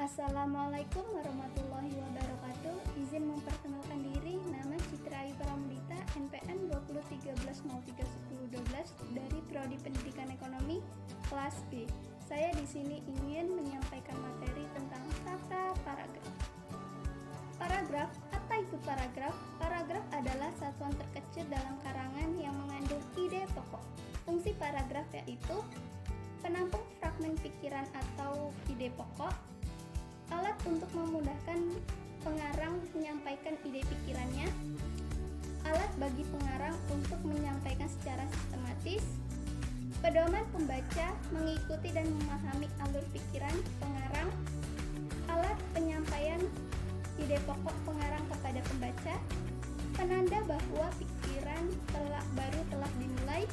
Assalamualaikum warahmatullahi wabarakatuh. Izin memperkenalkan diri, nama Citra Ayu Pramudita, NPM 2013031012 dari Prodi Pendidikan Ekonomi kelas B. Saya di sini ingin menyampaikan materi tentang tata paragraf. Paragraf, apa itu paragraf? Paragraf adalah satuan terkecil dalam karangan yang mengandung ide pokok. Fungsi paragraf yaitu penampung fragmen pikiran atau ide pokok, alat untuk memudahkan pengarang menyampaikan ide pikirannya, alat bagi pengarang untuk menyampaikan secara sistematis, pedoman pembaca mengikuti dan memahami alur pikiran pengarang, alat penyampaian ide pokok pengarang kepada pembaca, penanda bahwa pikiran baru telah dimulai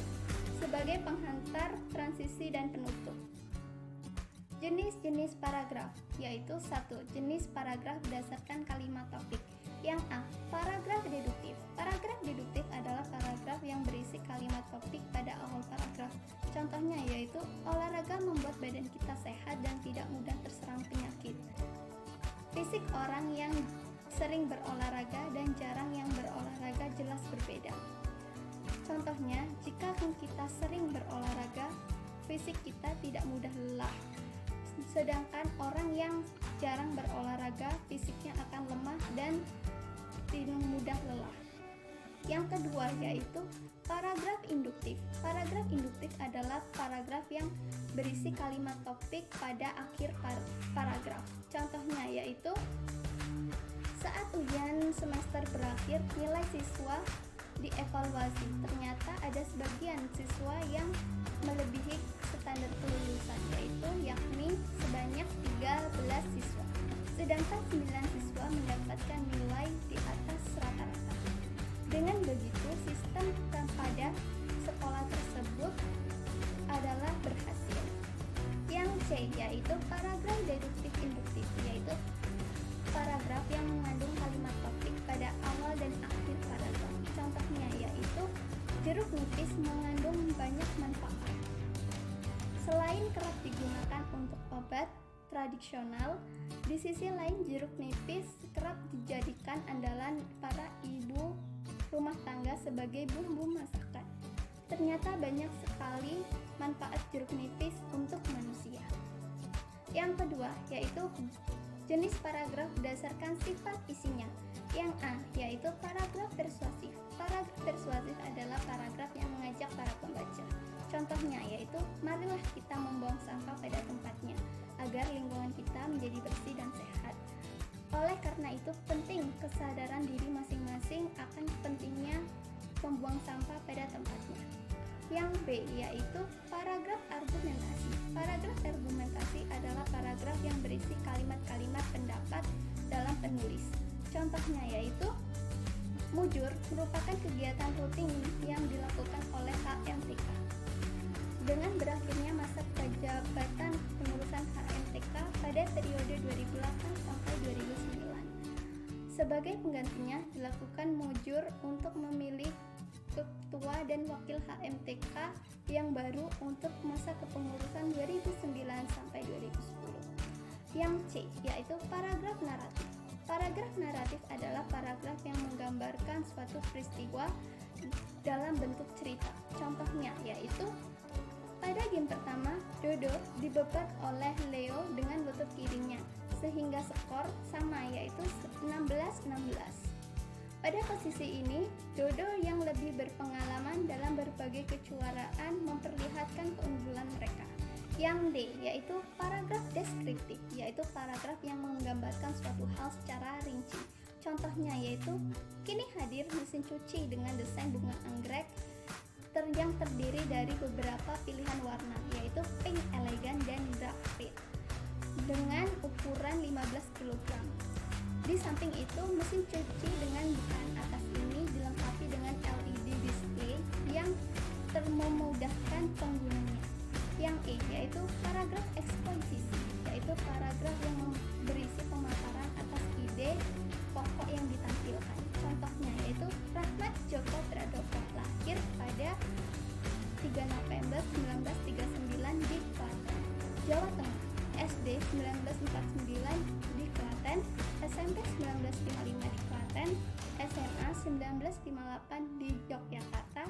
sebagai penghantar, transisi, dan penutup. Jenis-jenis paragraf, yaitu 1. Jenis paragraf berdasarkan kalimat topik. Yang A. Paragraf deduktif. Paragraf deduktif adalah paragraf yang berisi kalimat topik pada awal paragraf. Contohnya yaitu olahraga membuat badan kita sehat dan tidak mudah terserang penyakit. Fisik orang yang sering berolahraga dan jarang yang berolahraga jelas berbeda. Contohnya, jika kita sering berolahraga, fisik kita tidak mudah lelah. Sedangkan orang yang jarang berolahraga, fisiknya akan lemah dan tidak mudah lelah. Yang kedua yaitu paragraf induktif. Paragraf induktif adalah paragraf yang berisi kalimat topik pada akhir paragraf. Contohnya yaitu saat ujian semester berakhir, nilai siswa dievaluasi. Ternyata ada sebagian siswa yang melebihi standar kelulusan, yaitu yakni sebanyak 13 siswa. Sedangkan 9 siswa mendapatkan nilai di atas rata-rata. Dengan begitu, sistem pada sekolah tersebut adalah berhasil. Yang C yaitu paragraf deduktif induktif, yaitu paragraf yang mengandung kalimat topik pada awal dan akhir paragraf. Contohnya yaitu jeruk nipis mengandung banyak manfaat. Selain kerap digunakan untuk obat tradisional, di sisi lain jeruk nipis kerap dijadikan andalan para ibu rumah tangga sebagai bumbu masakan. Ternyata banyak sekali manfaat jeruk nipis untuk manusia. Yang kedua yaitu jenis paragraf berdasarkan sifat isinya. Yang A yaitu paragraf persuasif. Paragraf persuasif adalah paragraf yang mengajak para pembaca. Contohnya yaitu, marilah kita membuang sampah pada tempatnya agar lingkungan kita menjadi bersih dan sehat. Oleh karena itu penting kesadaran diri masing-masing akan pentingnya membuang sampah pada tempatnya. Yang B yaitu paragraf argumentasi. Paragraf argumentasi adalah paragraf yang berisi kalimat-kalimat pendapat dalam penulis. Contohnya yaitu mujur merupakan kegiatan rutin yang dilakukan oleh HMTK. Dengan berakhirnya masa jabatan pengurusan HMTK pada periode 2008 sampai 2009. Sebagai penggantinya dilakukan mujur untuk memilih ketua dan wakil HMTK yang baru untuk masa kepengurusan 2009 sampai 2010. Yang C yaitu paragraf naratif. Paragraf naratif adalah paragraf yang menggambarkan suatu peristiwa dalam bentuk cerita. Contohnya yaitu pada game pertama, Dodo dibebat oleh Leo dengan lutut kirinya, sehingga skor sama yaitu 16-16. Pada posisi ini, Dodo yang lebih berpengalaman dalam berbagai kejuaraan memperlihatkan keunggulan mereka. Yang D yaitu paragraf deskriptif, yaitu paragraf yang menggambarkan suatu hal secara rinci. Contohnya yaitu, kini hadir mesin cuci dengan desain bunga anggrek yang terdiri dari beberapa pilihan warna, yaitu pink, elegan, dan dark red, dengan ukuran 15 kg. Di samping itu, mesin cuci dengan bukaan atas ini dilengkapi dengan LED display yang memudahkan penggunanya. Yang E yaitu paragraf eksposisi, yaitu paragraf yang berisi pemaparan atas ide pokok yang ditampilkan. Contohnya yaitu Rahmat Joko Pradopo lahir pada 3 November 1939 di Klaten, Jawa Tengah. SD 1949 Pendidikan di Yogyakarta,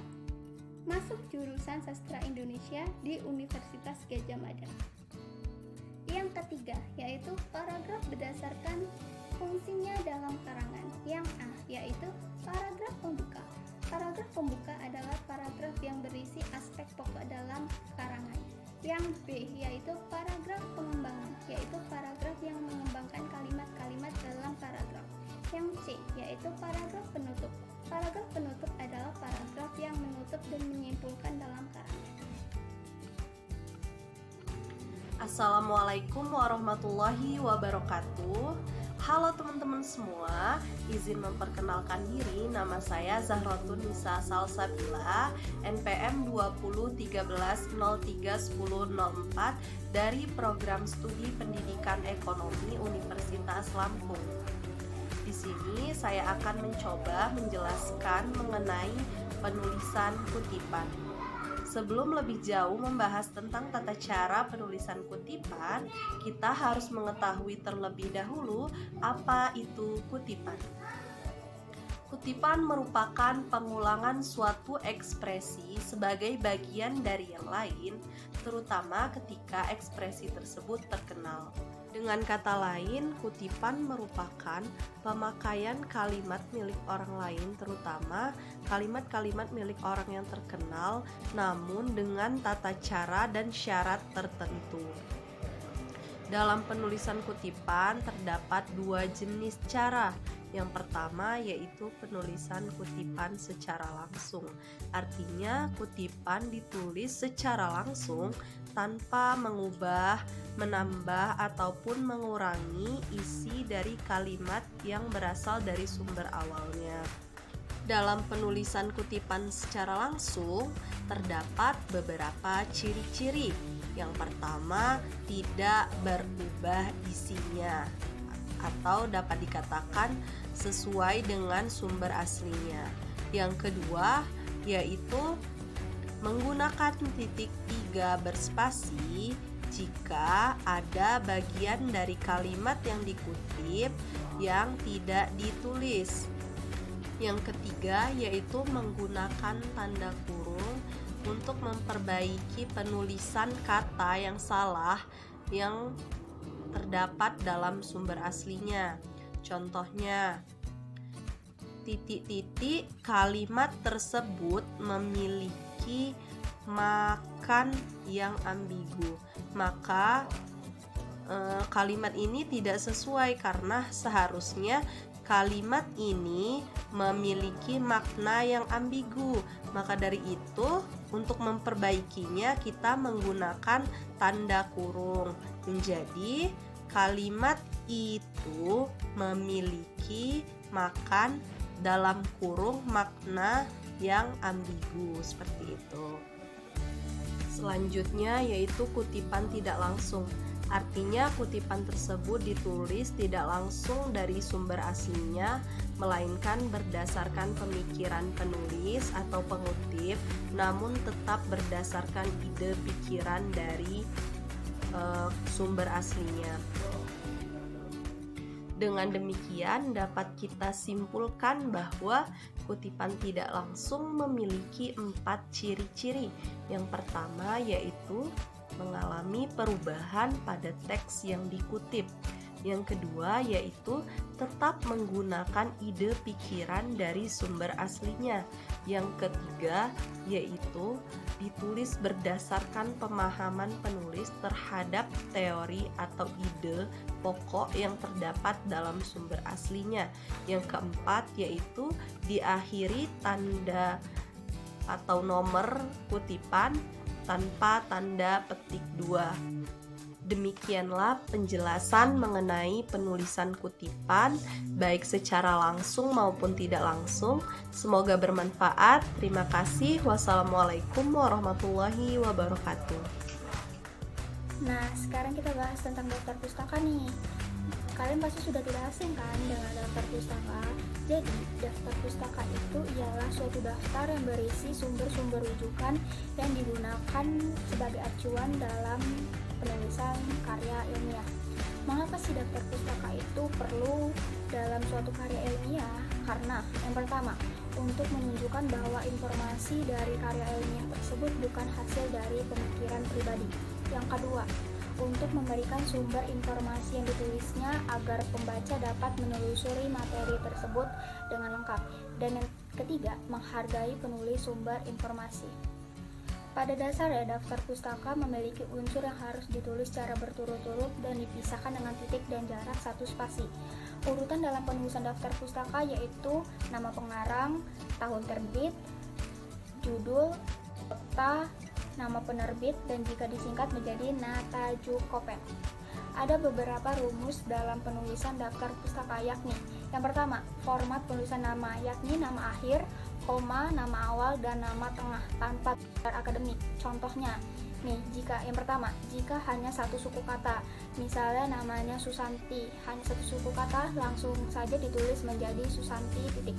masuk jurusan Sastra Indonesia di Universitas Gadjah Mada. Yang ketiga, yaitu paragraf berdasarkan fungsinya dalam karangan. Yang A, yaitu paragraf pembuka. Paragraf pembuka adalah paragraf yang berisi aspek pokok dalam karangan. Yang B, yaitu paragraf pengembangan, yaitu paragraf yang mengembangkan kalimat-kalimat dalam paragraf. Yang C, yaitu paragraf penutup. Paragraf penutup adalah paragraf yang menutup dan menyimpulkan dalam karangan. Assalamualaikum warahmatullahi wabarakatuh. Halo teman-teman semua, izin memperkenalkan diri. Nama saya Zahratun Nisa Salsabila, NPM 2013031004 dari Program Studi Pendidikan Ekonomi Universitas Lampung. Di sini saya akan mencoba menjelaskan mengenai penulisan kutipan. Sebelum lebih jauh membahas tentang tata cara penulisan kutipan, kita harus mengetahui terlebih dahulu apa itu kutipan. Kutipan merupakan pengulangan suatu ekspresi sebagai bagian dari yang lain, terutama ketika ekspresi tersebut terkenal. Dengan kata lain, kutipan merupakan pemakaian kalimat milik orang lain, terutama kalimat-kalimat milik orang yang terkenal, namun dengan tata cara dan syarat tertentu. Dalam penulisan kutipan terdapat dua jenis cara. Yang pertama yaitu penulisan kutipan secara langsung. Artinya kutipan ditulis secara langsung tanpa mengubah, menambah ataupun mengurangi isi dari kalimat yang berasal dari sumber awalnya. Dalam penulisan kutipan secara langsung terdapat beberapa ciri-ciri. Yang pertama, tidak berubah isinya atau dapat dikatakan sesuai dengan sumber aslinya. Yang kedua, yaitu menggunakan titik 3 berspasi jika ada bagian dari kalimat yang dikutip yang tidak ditulis. Yang ketiga, yaitu menggunakan tanda kurung untuk memperbaiki penulisan kata yang salah yang terdapat dalam sumber aslinya. Contohnya, titik-titik kalimat tersebut memiliki makan yang ambigu. Maka kalimat ini tidak sesuai karena seharusnya kalimat ini memiliki makna yang ambigu. Maka dari itu, untuk memperbaikinya kita menggunakan tanda kurung. Menjadi kalimat itu memiliki makan dalam kurung makna yang ambigu, seperti itu. Selanjutnya yaitu kutipan tidak langsung. Artinya kutipan tersebut ditulis tidak langsung dari sumber aslinya, melainkan berdasarkan pemikiran penulis atau pengutip, namun tetap berdasarkan ide pikiran dari sumber aslinya. Dengan demikian dapat kita simpulkan bahwa kutipan tidak langsung memiliki 4 ciri-ciri. Yang pertama yaitu mengalami perubahan pada teks yang dikutip. Yang kedua yaitu tetap menggunakan ide pikiran dari sumber aslinya. Yang ketiga yaitu ditulis berdasarkan pemahaman penulis terhadap teori atau ide pokok yang terdapat dalam sumber aslinya. Yang keempat yaitu diakhiri tanda atau nomor kutipan tanpa tanda petik 2. Demikianlah penjelasan mengenai penulisan kutipan baik secara langsung maupun tidak langsung. Semoga bermanfaat. Terima kasih. Wassalamualaikum warahmatullahi wabarakatuh. Nah, sekarang kita bahas tentang daftar pustaka nih. Kalian pasti sudah tidak asing kan dengan daftar pustaka. Jadi, daftar pustaka itu ialah suatu daftar yang berisi sumber-sumber rujukan yang digunakan sebagai acuan dalam penulisan karya ilmiah. Mengapa sih daftar pustaka itu perlu dalam suatu karya ilmiah? Karena yang pertama, untuk menunjukkan bahwa informasi dari karya ilmiah tersebut bukan hasil dari pemikiran pribadi. Yang kedua, untuk memberikan sumber informasi yang ditulisnya agar pembaca dapat menelusuri materi tersebut dengan lengkap. Dan yang ketiga, menghargai penulis sumber informasi. Pada dasarnya, daftar pustaka memiliki unsur yang harus ditulis secara berturut-turut dan dipisahkan dengan titik dan jarak 1 spasi. Urutan dalam penulisan daftar pustaka yaitu nama pengarang, tahun terbit, judul, kota, nama penerbit, dan jika disingkat menjadi Natajukopen. Ada beberapa rumus dalam penulisan daftar pustaka, yakni yang pertama, format penulisan nama, yakni nama akhir, koma, nama awal, dan nama tengah tanpa gelar akademik. Contohnya, nih, yang pertama, jika hanya satu suku kata, misalnya namanya Susanti, hanya satu suku kata, langsung saja ditulis menjadi Susanti titik.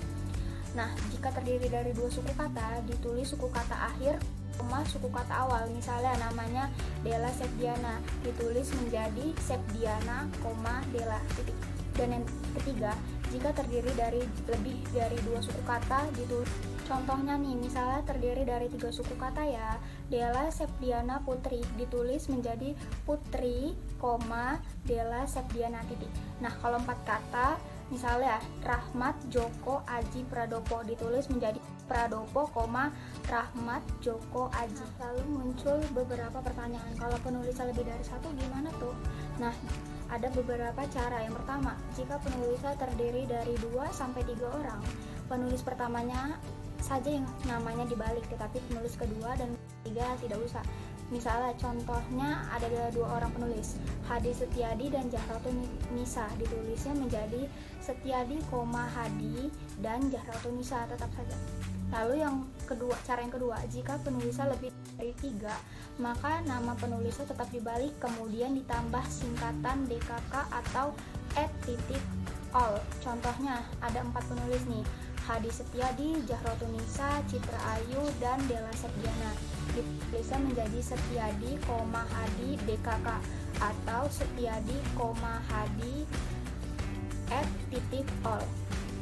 Nah, jika terdiri dari 2 suku kata, ditulis suku kata akhir, koma, suku kata awal, misalnya namanya Della Sepdiana, ditulis menjadi Sepdiana, koma, Della titik. Dan yang ketiga, jika terdiri dari lebih dari 2 suku kata, ditulis. Contohnya nih, misalnya terdiri dari 3 suku kata ya, Della Sepdiana Putri, ditulis menjadi Putri, koma, Della Sepdiana titik. Nah, kalau 4 kata, misalnya Rahmat Joko Aji Pradopo, ditulis menjadi Pradopo, koma, Rahmat Joko Aji. Lalu muncul beberapa pertanyaan, kalau penulisan lebih dari 1 gimana tuh? Nah, ada beberapa cara. Yang pertama, jika penulisan terdiri dari 2 sampai 3 orang, penulis pertamanya saja yang namanya dibalik, tetapi penulis kedua dan ketiga tidak usah. Misalnya contohnya ada 2 orang penulis, Hadi Setiadi dan Jahratu Nisa, ditulisnya menjadi Setiadi, Hadi dan Jahratu Nisa, tetap saja. Lalu cara yang kedua, jika penulisan lebih dari 3, maka nama penulisnya tetap dibalik, kemudian ditambah singkatan DKK atau @all. Contohnya ada 4 penulis nih, Hadi Setiadi, Jahratu Nisa, Citra Ayu, dan Della Sepdiana. Ditulisnya menjadi Setiadi, Hadi, DKK atau Setiadi, Hadi @all.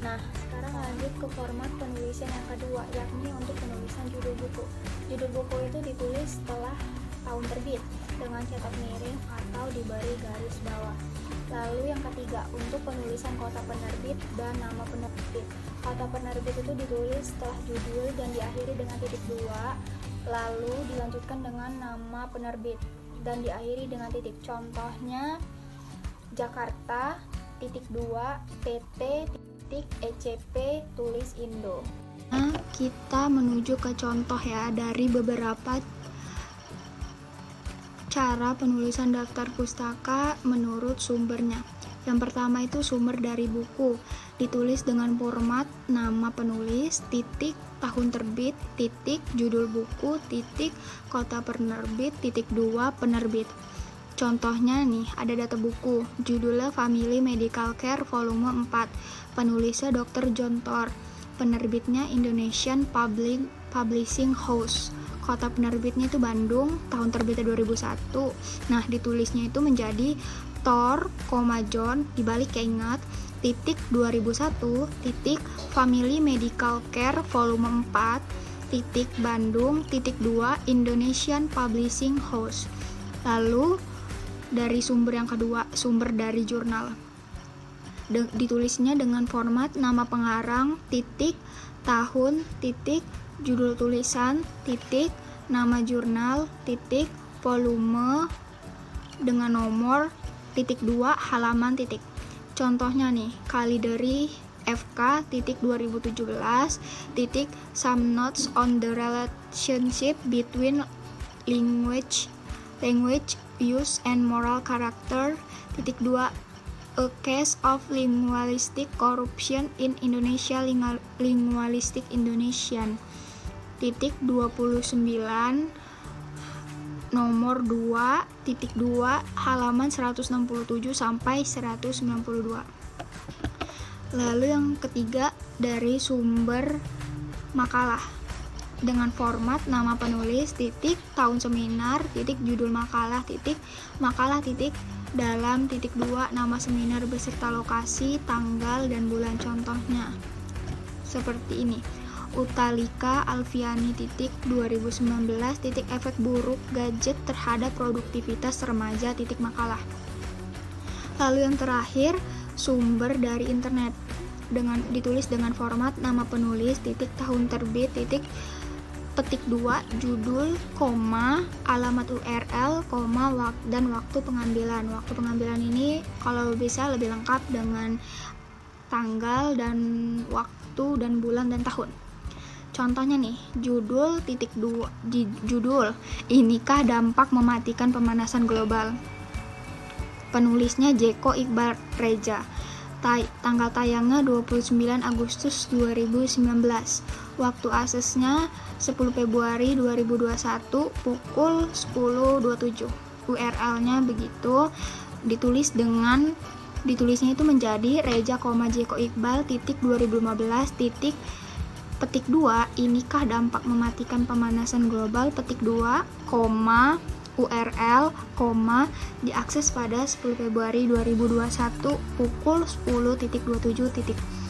Nah, sekarang lanjut ke format penulisan yang kedua, yakni untuk penulisan judul buku. Judul buku itu ditulis setelah tahun terbit dengan cetak miring atau diberi garis bawah. Lalu yang ketiga, untuk penulisan kota penerbit dan nama penerbit. Kota penerbit itu ditulis setelah judul dan diakhiri dengan titik 2, lalu dilanjutkan dengan nama penerbit dan diakhiri dengan titik. Contohnya Jakarta, titik 2, PT, ECP, tulis Indo. Nah, kita menuju ke contoh ya dari beberapa cara penulisan daftar pustaka menurut sumbernya. Yang pertama itu sumber dari buku, ditulis dengan format nama penulis, titik, tahun terbit, titik, judul buku, titik, kota penerbit, titik 2, penerbit. Contohnya nih, ada data buku, judulnya Family Medical Care volume 4, penulisnya Dr. Jontor, penerbitnya Indonesian Publishing House, kota penerbitnya itu Bandung, tahun terbitnya 2001. Nah, ditulisnya itu menjadi Tor, John, dibalik ya ingat, titik 2001, titik Family Medical Care volume 4, titik Bandung, titik 2, Indonesian Publishing House. Lalu dari sumber yang kedua, sumber dari jurnal. Ditulisnya dengan format nama pengarang, titik, tahun, titik, judul tulisan, titik, nama jurnal, titik, volume dengan nomor, titik 2, halaman, titik. Contohnya nih, Kalideri FK, titik 2017, titik, some notes on the relationship between language use and moral character, titik 2, a case of linguistic corruption in Indonesia, linguistic Indonesian, titik 29, nomor 2, titik 2, halaman 167 sampai 192. Lalu yang ketiga dari sumber makalah dengan format nama penulis, titik, tahun seminar, titik, judul makalah, titik, dalam titik 2 nama seminar beserta lokasi, tanggal, dan bulan. Contohnya seperti ini. Utalika Alfiani 2019 efek buruk gadget terhadap produktivitas remaja makalah. Lalu yang terakhir, sumber dari internet ditulis dengan format nama penulis, tahun terbit, petik 2 judul, alamat URL, dan waktu pengambilan. Waktu pengambilan ini kalau bisa lebih lengkap dengan tanggal dan waktu dan bulan dan tahun. Contohnya nih, judul, judul, inikah dampak mematikan pemanasan global? Penulisnya Jeko Iqbal Reza. Tanggal tayangnya 29 Agustus 2019. Waktu aksesnya 10 Februari 2021 pukul 10.27. URL-nya begitu, ditulisnya itu menjadi Reza, Jeko Iqbal 2015 petik 2 inikah dampak mematikan pemanasan global, petik 2, URL, diakses pada 10 Februari 2021 pukul 10.27.